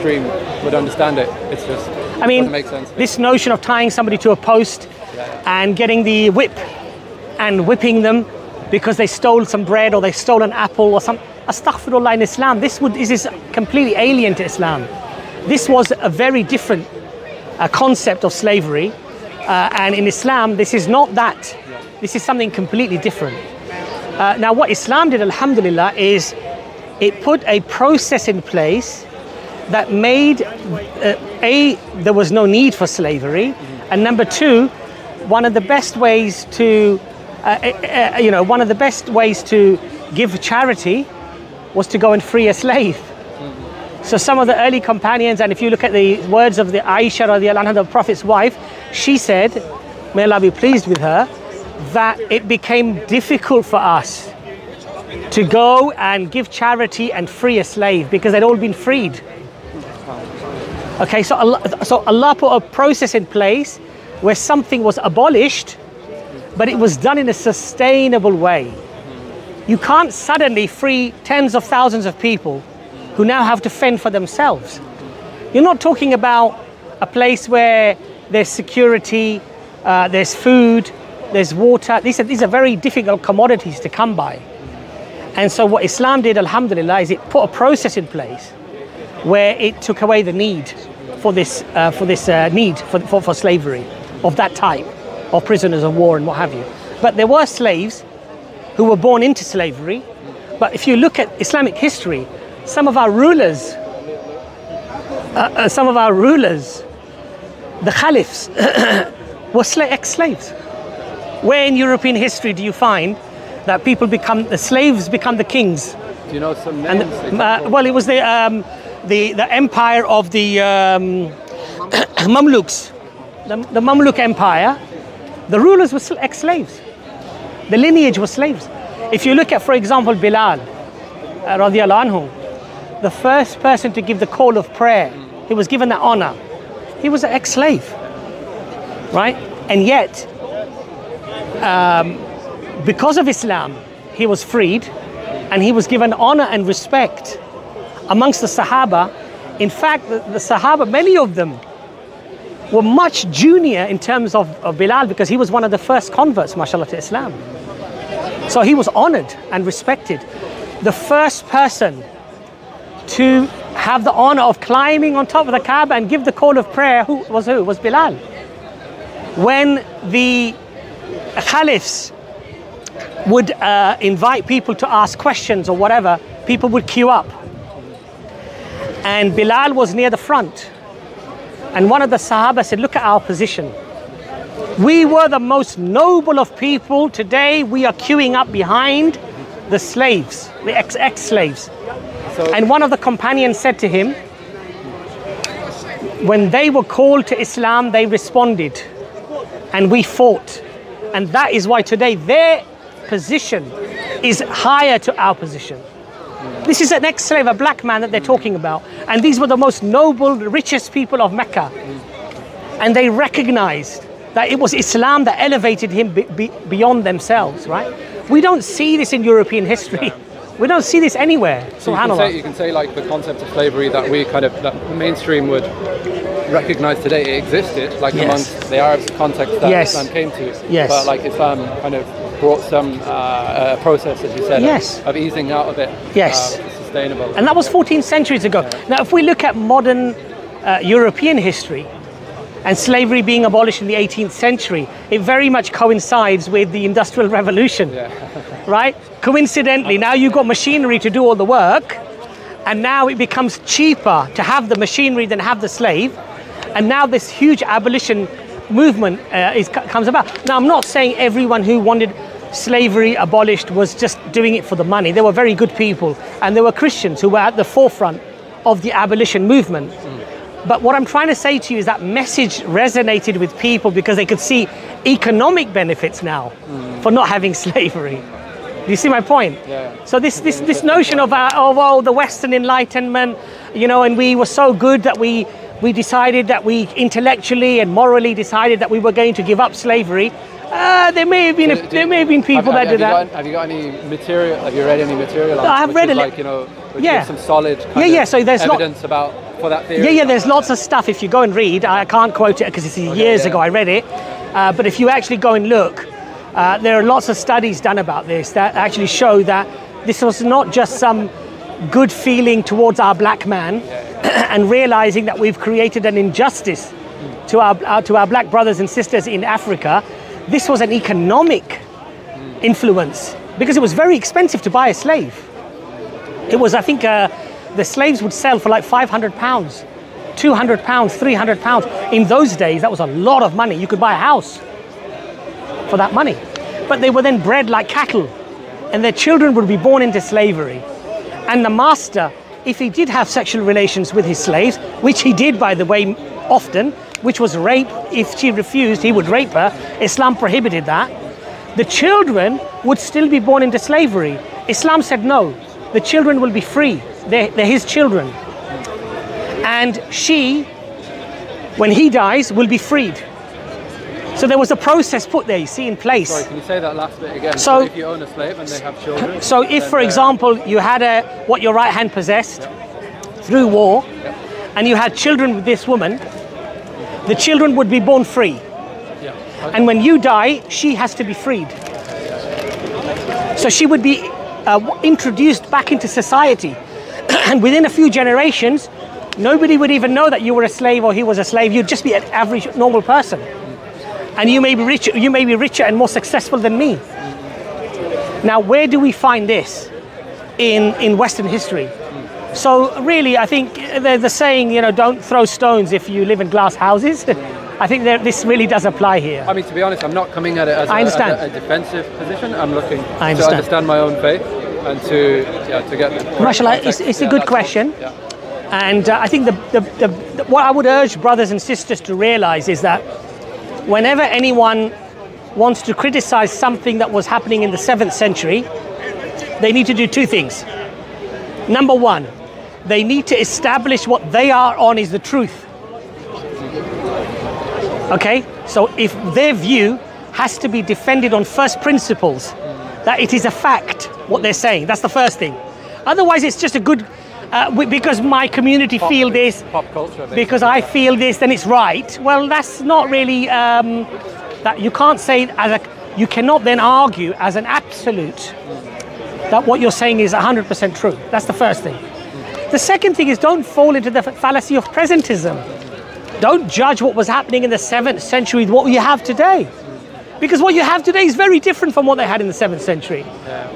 mainstream would understand it. It's just, I mean, doesn't make sense. This notion of tying somebody to a post and getting the whip and whipping them because they stole some bread or they stole an apple or some, astaghfirullah, in Islam, this is completely alien to Islam. This was a very different concept of slavery, and in Islam this is not that. This is something completely different. Now what Islam did, alhamdulillah, is it put a process in place that made there was no need for slavery, and number two, one of the best ways to give charity was to go and free a slave. So some of the early companions, and if you look at the words of the Aisha radiallahu anha, the Prophet's wife, she said, may Allah be pleased with her, that it became difficult for us to go and give charity and free a slave because they'd all been freed. Okay, so Allah put a process in place where something was abolished, but it was done in a sustainable way. You can't suddenly free tens of thousands of people who now have to fend for themselves. You're not talking about a place where there's security, there's food, there's water. These are very difficult commodities to come by. And so what Islam did, alhamdulillah, is it put a process in place where it took away the need for this need for slavery of that type, of prisoners of war and what have you. But there were slaves who were born into slavery. But if you look at Islamic history, some of our rulers, the caliphs, were ex-slaves. Where in European history do you find that the slaves become the kings? Do you know some names? Well, it was the empire of the Mamluks, the Mamluk Empire. The rulers were ex-slaves. The lineage was slaves. If you look at, for example, Bilal, radiallahu anhu, the first person to give the call of prayer, he was given that honor. He was an ex-slave, right? And yet, because of Islam, he was freed and he was given honor and respect amongst the Sahaba. In fact, the Sahaba, many of them were much junior in terms of Bilal, because he was one of the first converts, mashallah, to Islam. So he was honored and respected. The first person to have the honor of climbing on top of the Kaaba and give the call of prayer, who? Was Bilal. When the caliphs would invite people to ask questions or whatever, people would queue up. And Bilal was near the front. And one of the Sahaba said, look at our position. We were the most noble of people. Today we are queuing up behind the slaves, the ex-slaves. And one of the companions said to him, when they were called to Islam, they responded and we fought. And that is why today their position is higher to our position. This is an ex-slave, a black man that they're talking about. And these were the most noble, richest people of Mecca. And they recognized that it was Islam that elevated him beyond themselves, right? We don't see this in European history. We don't see this anywhere. So you can say like the concept of slavery that that mainstream would recognize today, it existed, like amongst the Arabs context that Islam came to. Yes. But like Islam kind of brought some process, as you said, of easing out of it. Yes. Sustainable. And that was 14 centuries ago. Now, if we look at modern European history, and slavery being abolished in the 18th century, it very much coincides with the Industrial Revolution, right? Coincidentally, now you've got machinery to do all the work, and now it becomes cheaper to have the machinery than have the slave, and now this huge abolition movement comes about. Now, I'm not saying everyone who wanted slavery abolished was just doing it for the money. There were very good people, and there were Christians who were at the forefront of the abolition movement. But what I'm trying to say to you is that message resonated with people because they could see economic benefits now for not having slavery. Do you see my point? Yeah. So this notion of the Western Enlightenment, you know, and we were so good that we decided that we intellectually and morally decided that we were going to give up slavery. There may have been people that did that. Have you got any material? Have you read any material on it? I have read like, you know, give some solid kind of so there's evidence about for that theory? Yeah, there's lots of stuff. If you go and read, I can't quote it because it's years ago I read it, but if you actually go and look, there are lots of studies done about this that actually show that this was not just some good feeling towards our black man and realizing that we've created an injustice to our black brothers and sisters in Africa. This was an economic influence because it was very expensive to buy a slave. It was, I think, the slaves would sell for like £500, £200, £300. In those days, that was a lot of money. You could buy a house for that money. But they were then bred like cattle, and their children would be born into slavery. And the master, if he did have sexual relations with his slaves, which he did, by the way, often, which was rape, if she refused, he would rape her. Islam prohibited that. The children would still be born into slavery. Islam said no, the children will be free. They're his children. And she, when he dies, will be freed. So there was a process put there, you see, in place. Sorry, can you say that last bit again? So if you own a slave and they have children. So if, for example, you had what your right hand possessed through war, and you had children with this woman, the children would be born free. Yeah. Okay. And when you die, she has to be freed. So she would be introduced back into society. And within a few generations, nobody would even know that you were a slave or he was a slave. You'd just be an average, normal person. And you may be richer and more successful than me. Now, where do we find this in Western history? So really, I think the saying, you know, don't throw stones if you live in glass houses. I think this really does apply here. I mean, to be honest, I'm not coming at it as a defensive position. I'm looking to understand my own faith and to get the Mashallah, it's a good question. Yeah. And I think what I would urge brothers and sisters to realize is that whenever anyone wants to criticize something that was happening in the 7th century, they need to do two things. Number one, they need to establish what they are on is the truth. Okay? So if their view has to be defended on first principles, that it is a fact, what they're saying, that's the first thing. Otherwise, it's just a good, because my community feel this, pop culture, basically. Because I feel this, then it's right. Well, that's not really, that you can't say you cannot then argue as an absolute that what you're saying is 100% true. That's the first thing. The second thing is don't fall into the fallacy of presentism. Don't judge what was happening in the 7th century with what you have today. Because what you have today is very different from what they had in the 7th century. Yeah.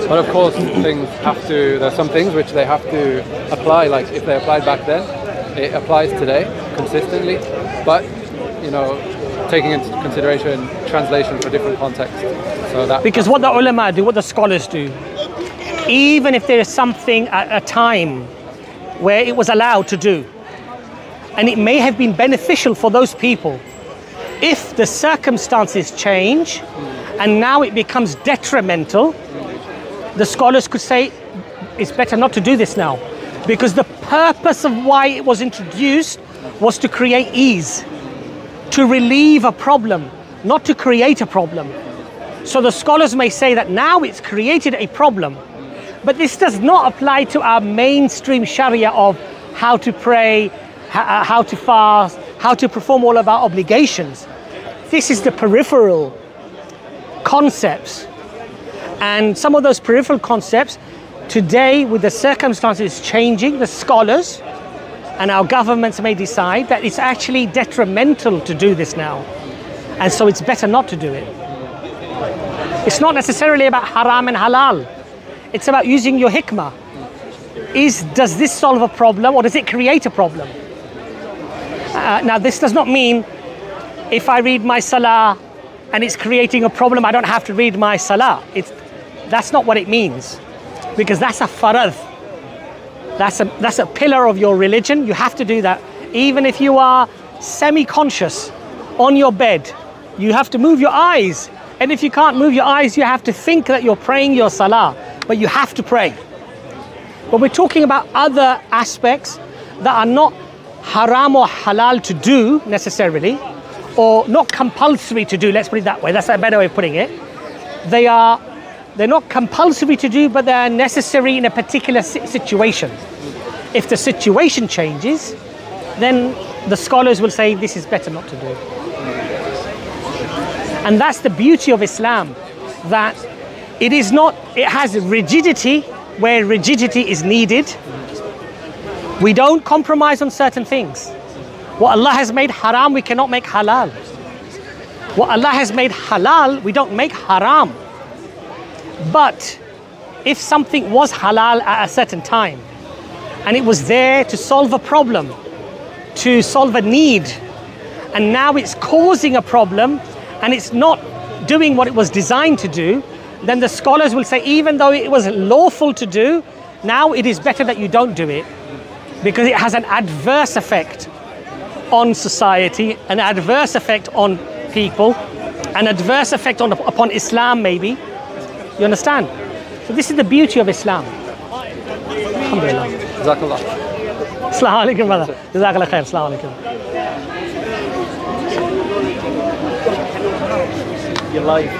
But of course, there's some things which they have to apply, like if they applied back then, it applies today consistently. But, you know, taking into consideration translation for different contexts. So that because what the ulama do, what the scholars do, even if there is something at a time where it was allowed to do, and it may have been beneficial for those people, if the circumstances change and now it becomes detrimental, the scholars could say it's better not to do this now, because the purpose of why it was introduced was to create ease, to relieve a problem, not to create a problem. So the scholars may say that now it's created a problem, but this does not apply to our mainstream Sharia of how to pray, how to fast, how to perform all of our obligations. This is the peripheral concepts. And some of those peripheral concepts, today with the circumstances changing, the scholars and our governments may decide that it's actually detrimental to do this now. And so it's better not to do it. It's not necessarily about haram and halal. It's about using your hikmah. Does this solve a problem or does it create a problem? Now this does not mean if I read my salah and it's creating a problem, I don't have to read my salah. That's not what it means, because that's a farad. That's a pillar of your religion. You have to do that. Even if you are semi-conscious on your bed, you have to move your eyes. And if you can't move your eyes, you have to think that you're praying your salah, but you have to pray. But we're talking about other aspects that are not haram or halal to do necessarily, or not compulsory to do, let's put it that way. That's a better way of putting it. They're not compulsory to do, but they're necessary in a particular situation. If the situation changes, then the scholars will say this is better not to do. And that's the beauty of Islam, that it is not, it has rigidity where rigidity is needed. We don't compromise on certain things. What Allah has made haram, we cannot make halal. What Allah has made halal, we don't make haram. But if something was halal at a certain time, and it was there to solve a problem, to solve a need, and now it's causing a problem, and it's not doing what it was designed to do, then the scholars will say, even though it was lawful to do, now it is better that you don't do it, because it has an adverse effect on society, an adverse effect on people, an adverse effect upon Islam maybe. You understand? So this is the beauty of Islam. Alhamdulillah. Jazakallah. Assalamu alaikum, brother. Jazakallah khair. Assalamu alaikum. You're live.